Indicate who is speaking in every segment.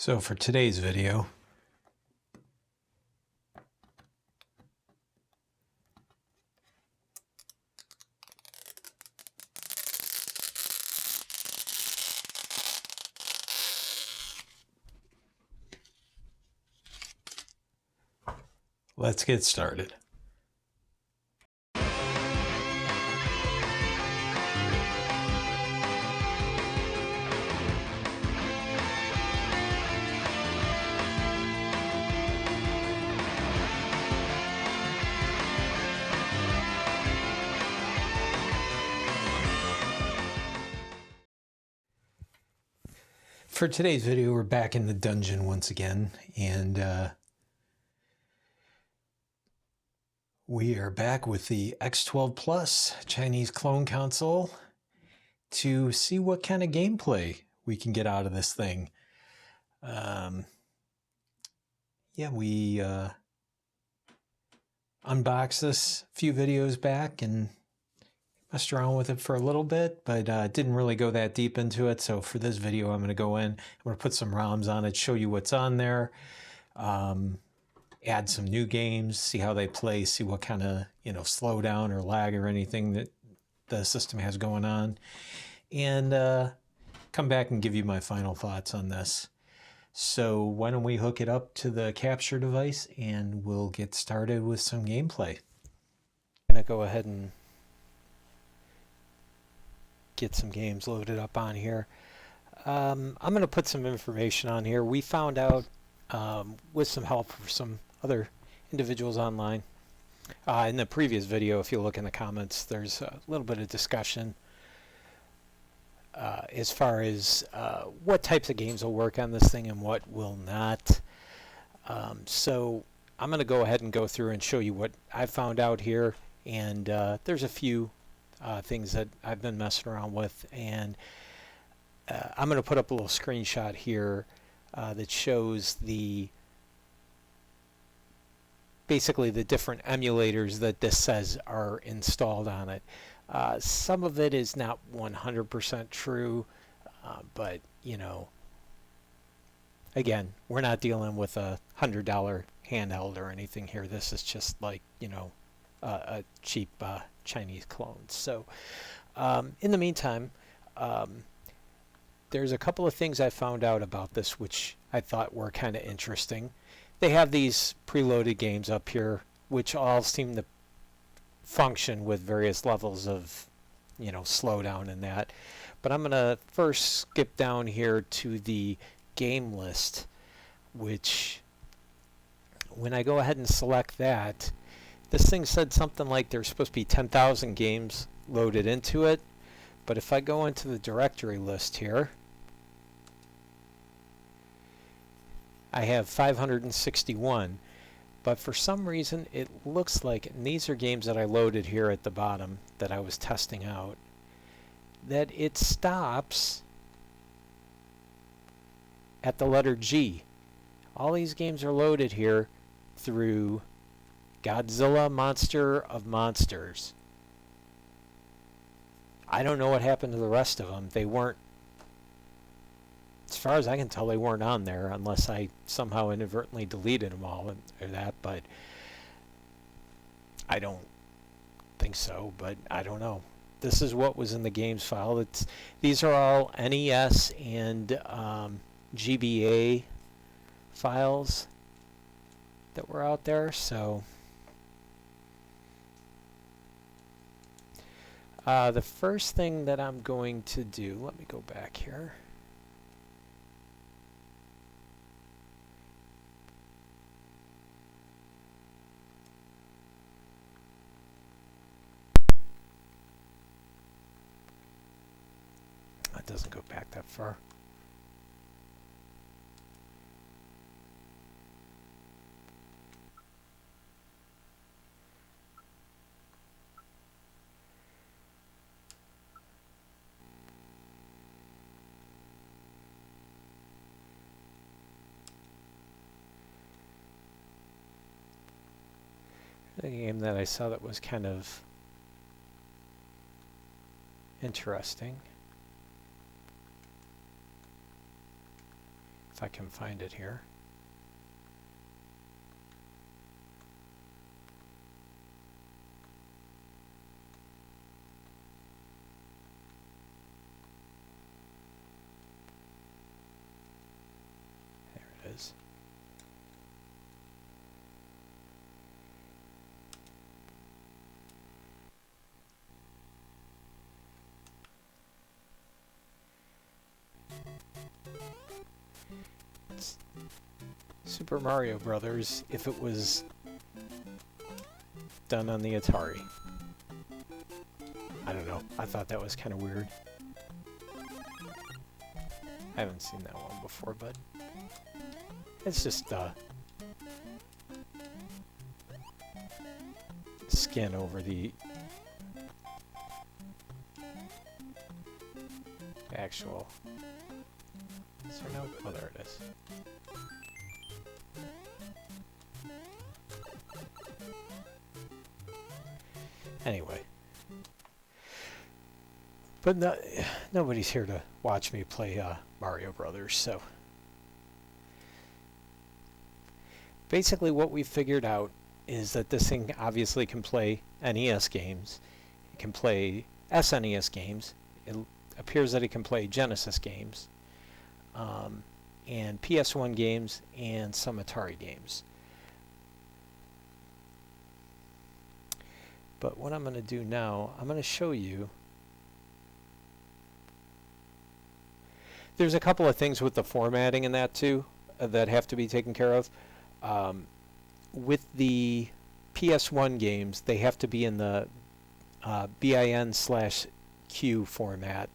Speaker 1: So for today's video, let's get started. For today's video, we're back in the dungeon once again, and we are back with the X12 Plus Chinese clone console to see what kind of gameplay we can get out of this thing. We unboxed this a few videos back and messed around with it for a little bit, but didn't really go that deep into it. So for this video, I'm going to go in, I'm going to put some ROMs on it, show you what's on there, add some new games, see how they play, see what kind of, slowdown or lag or anything that the system has going on, and come back and give you my final thoughts on this. So why don't we hook it up to the capture device and we'll get started with some gameplay. I'm going to go ahead and get some games loaded up on here. I'm going to put some information on here. We found out with some help from some other individuals online. In the previous video, if you look in the comments, there's a little bit of discussion as far as what types of games will work on this thing and what will not. So I'm going to go ahead and go through and show you what I found out here, and there's a few things that I've been messing around with, and I'm going to put up a little screenshot here that shows basically the different emulators that this says are installed on it. Some of it is not 100% true, but again, we're not dealing with a $100 handheld or anything here. This is just like a cheap Chinese clones. So in the meantime, there's a couple of things I found out about this which I thought were kind of interesting. They have these preloaded games up here which all seem to function with various levels of slowdown and that, but I'm gonna first skip down here to the game list, which when I go ahead and select that, this thing said something like there's supposed to be 10,000 games loaded into it, but if I go into the directory list here, I have 561, but for some reason it looks like, and these are games that I loaded here at the bottom that I was testing out, that it stops at the letter G. All these games are loaded here through Godzilla Monster of Monsters. I don't know what happened to the rest of them. They weren't, as far as I can tell, they weren't on there unless I somehow inadvertently deleted them all or that, but I don't think so, but I don't know. This is what was in the games file. These are all NES and GBA files that were out there, so the first thing that I'm going to do, let me go back here. That doesn't go back that far. The game that I saw that was kind of interesting. if I can find it here. There it is. It's Super Mario Brothers if it was done on the Atari. I don't know. I thought that was kind of weird. I haven't seen that one before, but it's just skin over the actual. Is there no? Oh, there it is. Anyway. But no, nobody's here to watch me play Mario Brothers, so. Basically what we figured out is that this thing obviously can play NES games. It can play SNES games. It appears that it can play Genesis games. And PS1 games and some Atari games. But what I'm going to do now, I'm going to show you. There's a couple of things with the formatting in that too that have to be taken care of. With the PS1 games, they have to be in the bin/Q format.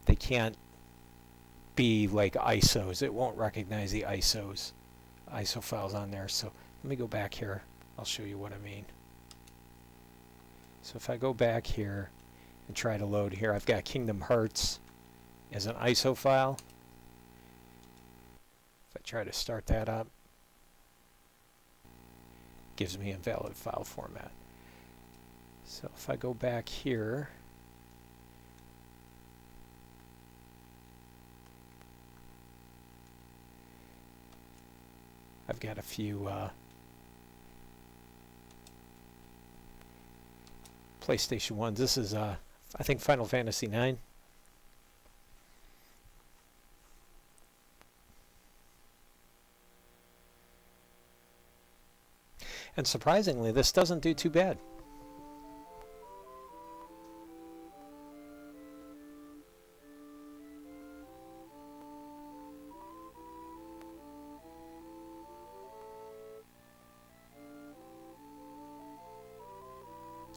Speaker 1: They can't be like ISOs. It won't recognize the ISO files on there. So let me go back here. I'll show you what I mean. So if I go back here and try to load here, I've got Kingdom Hearts as an ISO file. If I try to start that up, it gives me invalid file format. So if I go back here, I've got a few PlayStation 1s. This is, I think, Final Fantasy IX. And surprisingly, this doesn't do too bad.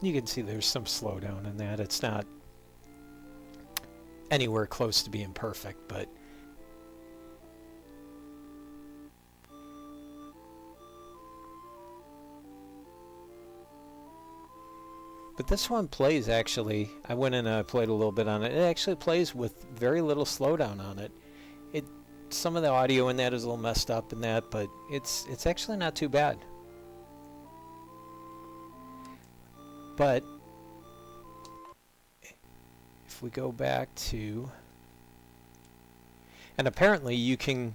Speaker 1: You can see there's some slowdown in that. It's not anywhere close to being perfect, but this one plays actually. I went in and I played a little bit on it. It actually plays with very little slowdown on it. Some of the audio in that is a little messed up in that, but it's actually not too bad. But if we go back to, and apparently you can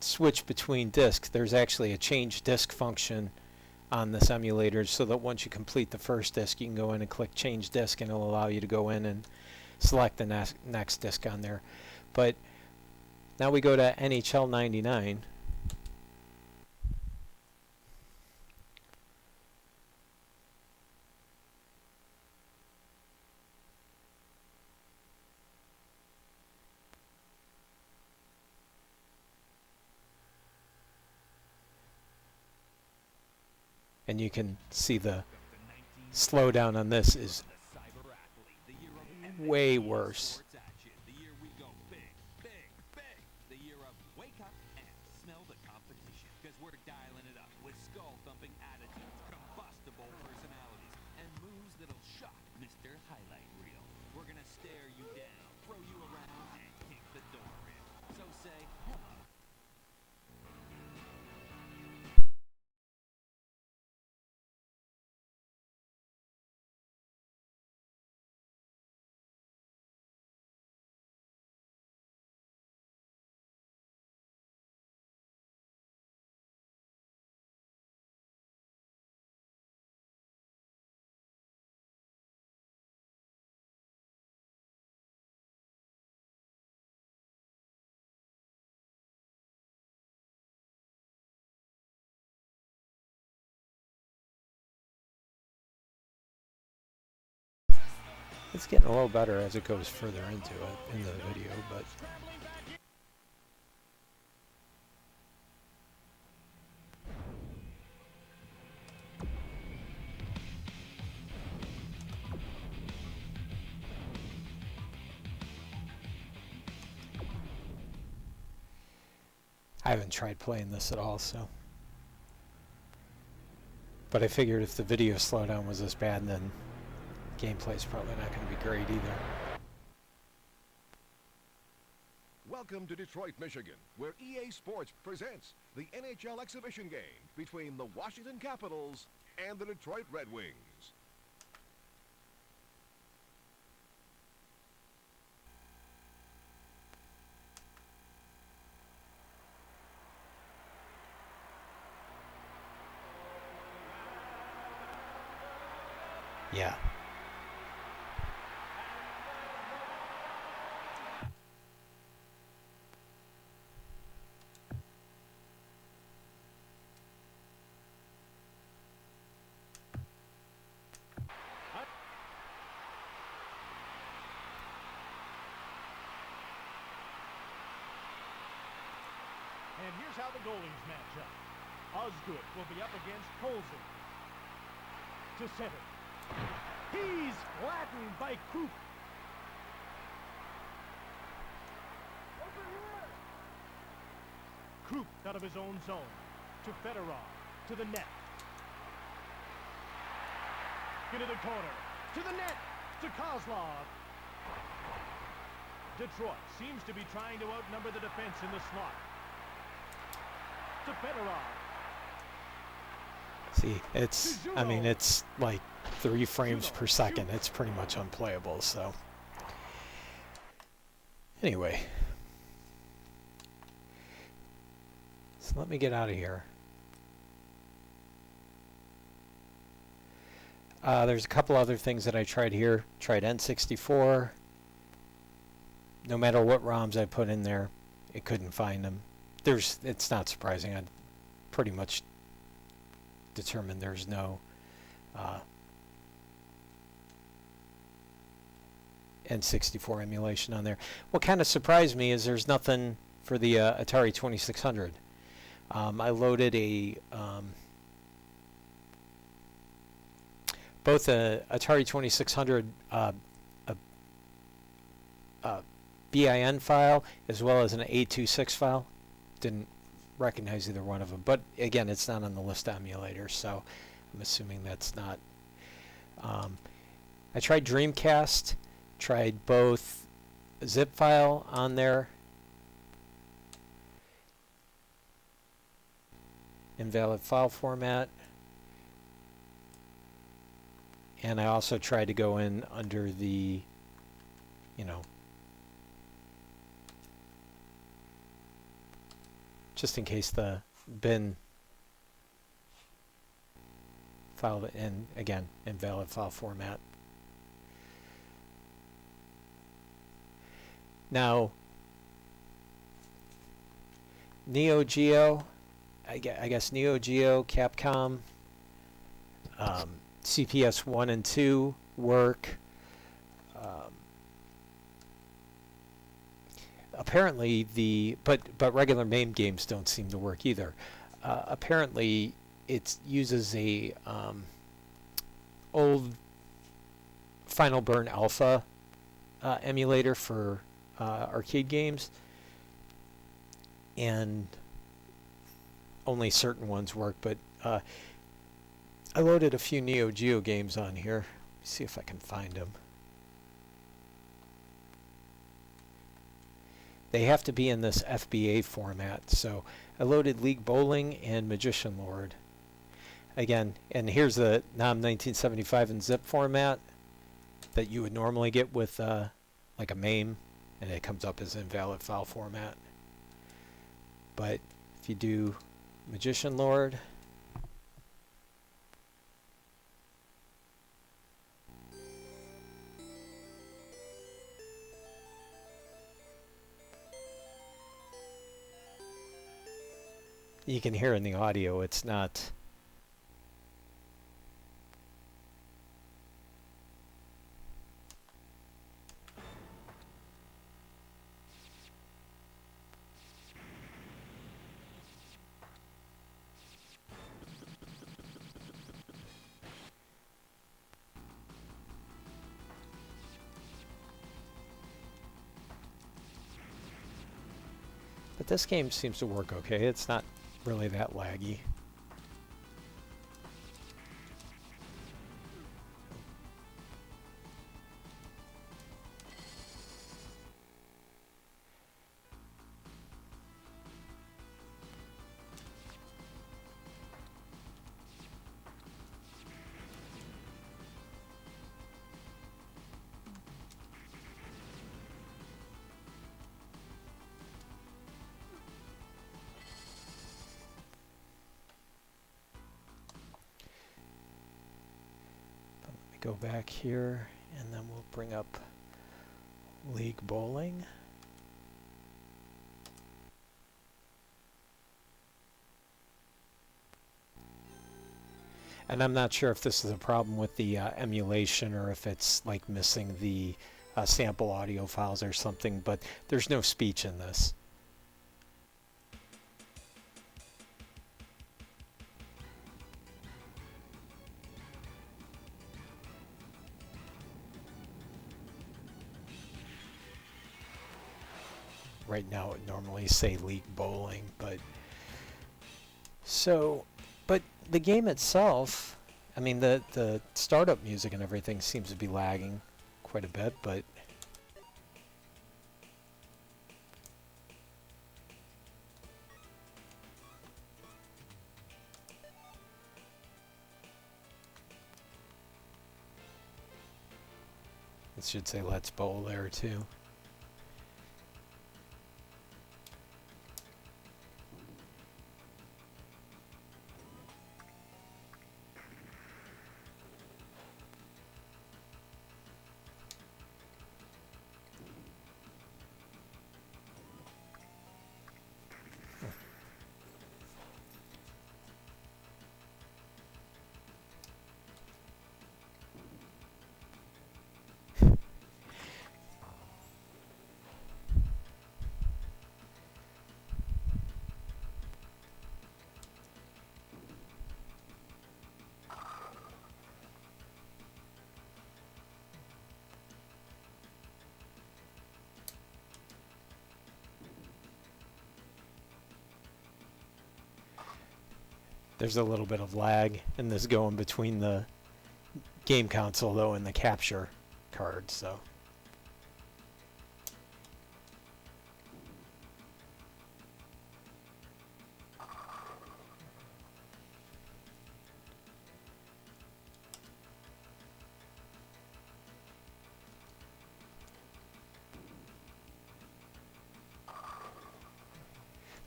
Speaker 1: switch between discs. There's actually a change disc function on this emulator, so that once you complete the first disc, you can go in and click change disc, and it'll allow you to go in and select the next disc on there. But now we go to NHL 99. And you can see the slowdown on this is way worse. It's getting a little better as it goes further into it in the video, but I haven't tried playing this at all, so. But I figured if the video slowdown was this bad, then gameplay's probably not going to be great either.
Speaker 2: Welcome to Detroit, Michigan, where EA Sports presents the NHL exhibition game between the Washington Capitals and the Detroit Red Wings.
Speaker 1: Yeah.
Speaker 3: And here's how the goalies match up. Osgood will be up against Colson. To center. He's flattened by Krupp. Krupp out of his own zone. To Fedorov. To the net. Into the corner. To the net. To Kozlov. Detroit seems to be trying to outnumber the defense in the slot. To Fedorov.
Speaker 1: See, it's, I mean, it's like 3 frames per second. It's pretty much unplayable, so. Anyway. So let me get out of here. There's a couple other things that I tried here. Tried N64. No matter what ROMs I put in there, it couldn't find them. It's not surprising. I pretty much determined there's no N64 emulation on there. What kind of surprised me is there's nothing for the Atari 2600. I loaded both a Atari 2600 BIN file as well as an A26 file. Didn't recognize either one of them, but again, it's not on the list of emulators, so I'm assuming that's not. I tried Dreamcast, tried both zip file on there, invalid file format, and I also tried to go in under the, you know, just in case the bin file, and again, invalid file format. Now, NeoGeo, I guess NeoGeo, Capcom, CPS 1 and 2 work. Apparently but regular MAME games don't seem to work either. Apparently it uses a old Final Burn Alpha emulator for arcade games, and only certain ones work, but I loaded a few NeoGeo games on here. See if I can find them. They have to be in this FBA format, so I loaded League Bowling and Magician Lord. Again, and here's the NOM 1975 in zip format that you would normally get with like a MAME, and it comes up as invalid file format. But if you do Magician Lord, you can hear in the audio it's not But this game seems to work okay. It's not really that laggy. Go back here, and then we'll bring up League Bowling. And I'm not sure if this is a problem with the emulation or if it's like missing the sample audio files or something, but there's no speech in this. Right now it normally say League Bowling, but the game itself, I mean the startup music and everything seems to be lagging quite a bit, but it should say Let's Bowl there too. There's a little bit of lag in this going between the game console though and the capture card, so.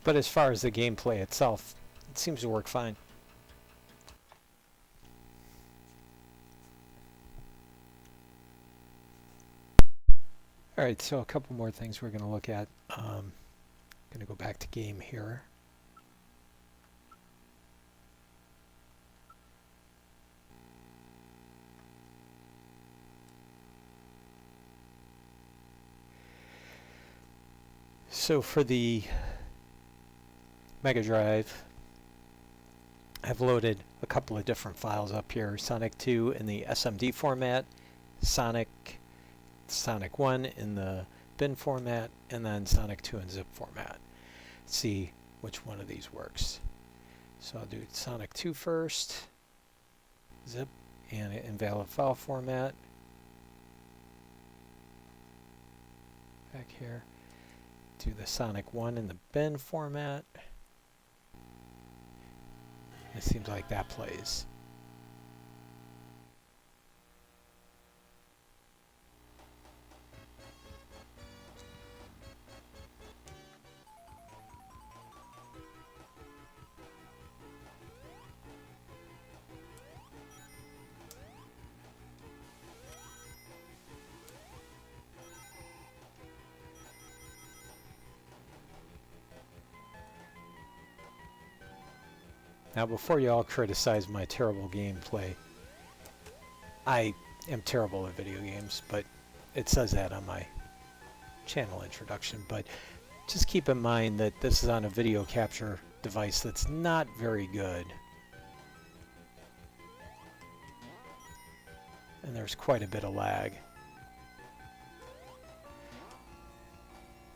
Speaker 1: But as far as the gameplay itself, it seems to work fine. Alright, so a couple more things we're going to look at. I'm going to go back to game here. So for the Megadrive, I've loaded a couple of different files up here. Sonic 2 in the SMD format, Sonic 1 in the bin format, and then Sonic 2 in zip format. Let's see which one of these works. So I'll do Sonic 2 first, zip, and invalid file format. Back here. Do the Sonic 1 in the bin format. It seems like that plays. Now, before you all criticize my terrible gameplay, I am terrible at video games, but it says that on my channel introduction. But just keep in mind that this is on a video capture device that's not very good. And there's quite a bit of lag.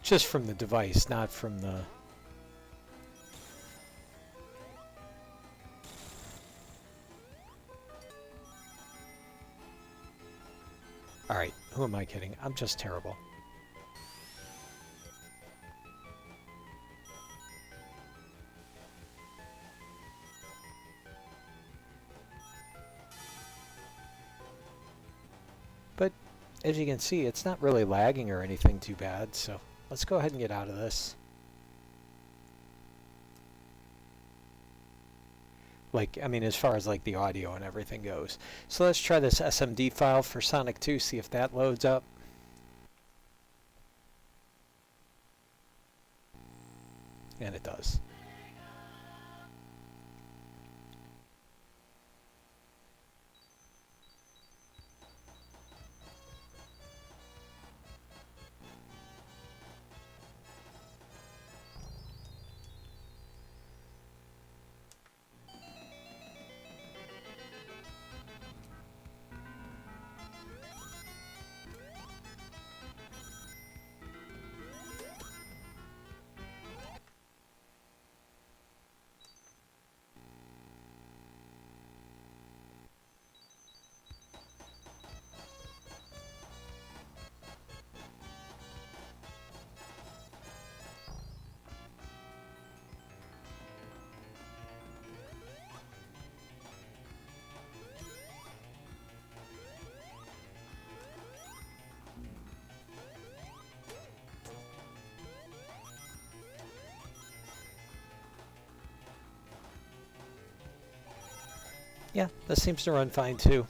Speaker 1: Just from the device, not from the Alright, who am I kidding? I'm just terrible. But as you can see, it's not really lagging or anything too bad, so let's go ahead and get out of this. Like, I mean, as far as like the audio and everything goes. So let's try this SMD file for Sonic 2, see if that loads up. And it does. Yeah, this seems to run fine too.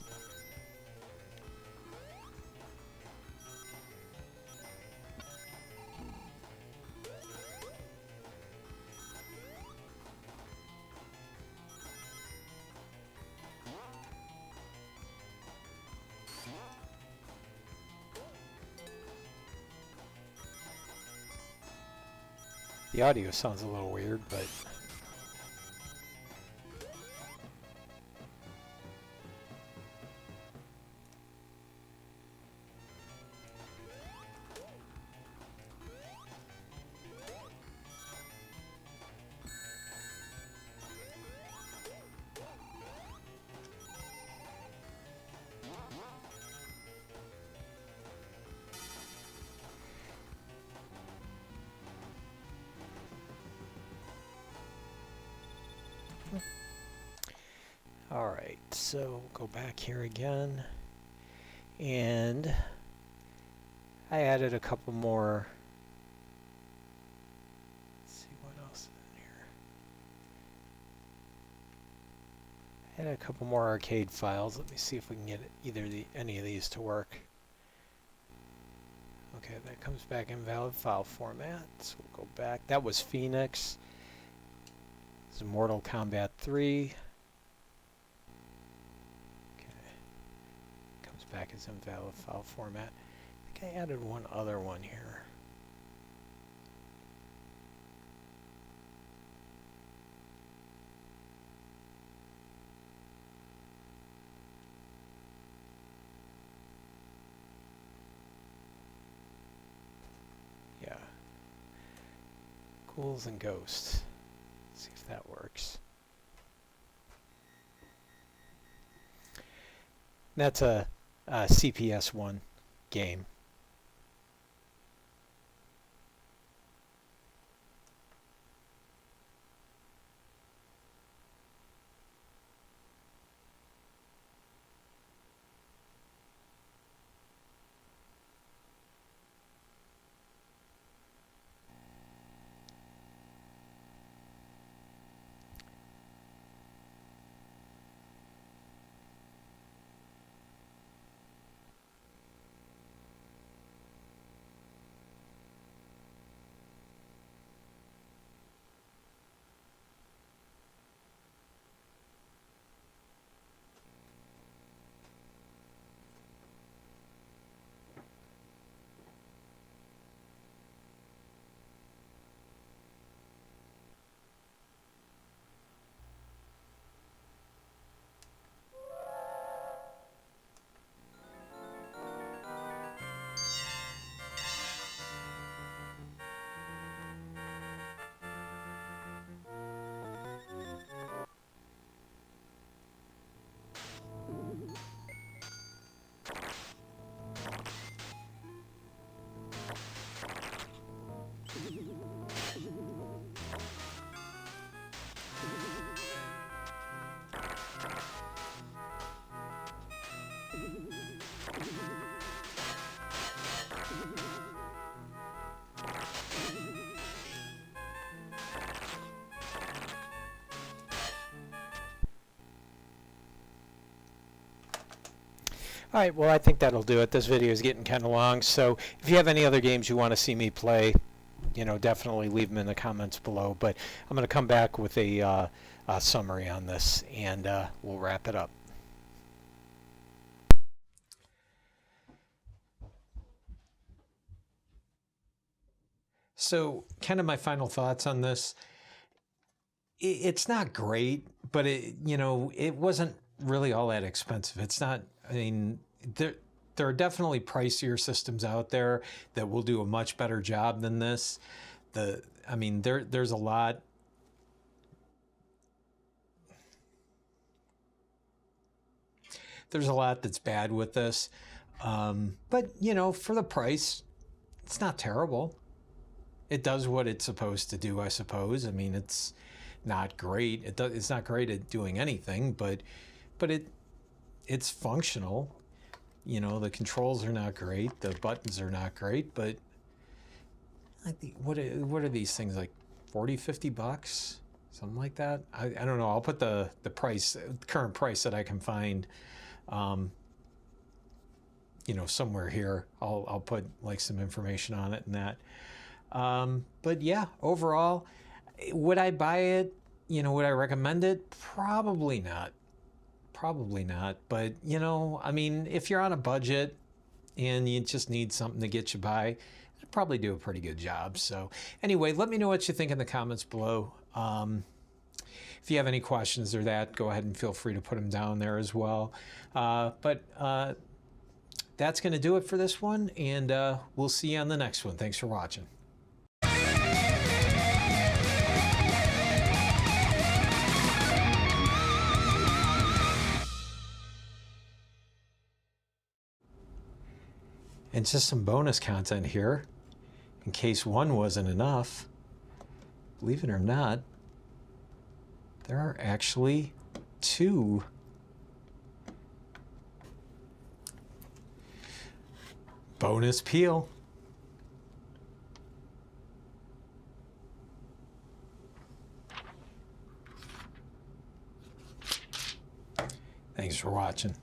Speaker 1: The audio sounds a little weird, but alright, so go back here again, and I added a couple more. Let's see what else is in here. Add a couple more arcade files. Let me see if we can get any of these to work. Okay, that comes back in valid file format. So we'll go back. That was Phoenix. This is Mortal Kombat 3. Back as invalid file format. I think I added one other one here. Yeah. Ghouls and Ghosts. Let's see if that works. That's a CPS1 game. All right, well, I think that'll do it. This video is getting kind of long, so if you have any other games you want to see me play, definitely leave them in the comments below. But I'm going to come back with a summary on this, and we'll wrap it up. So, kind of my final thoughts on this. It's not great, but it wasn't really all that expensive. It's not. I mean, there are definitely pricier systems out there that will do a much better job than this. There's a lot. There's a lot that's bad with this, but for the price, it's not terrible. It does what it's supposed to do, I suppose. I mean, it's not great. It's not great at doing anything, but it's functional. The controls are not great. The buttons are not great, but what are these things, like 40, 50 bucks? Something like that. I don't know. I'll put the current price that I can find, somewhere here. I'll put like some information on it and that. But yeah, overall, would I buy it? Would I recommend it? Probably not. But, if you're on a budget and you just need something to get you by, it'd probably do a pretty good job. So anyway, let me know what you think in the comments below. If you have any questions or that, go ahead and feel free to put them down there as well. But that's going to do it for this one, and we'll see you on the next one. Thanks for watching. And just some bonus content here, in case one wasn't enough. Believe it or not, there are actually two. Bonus peel. Thanks for watching.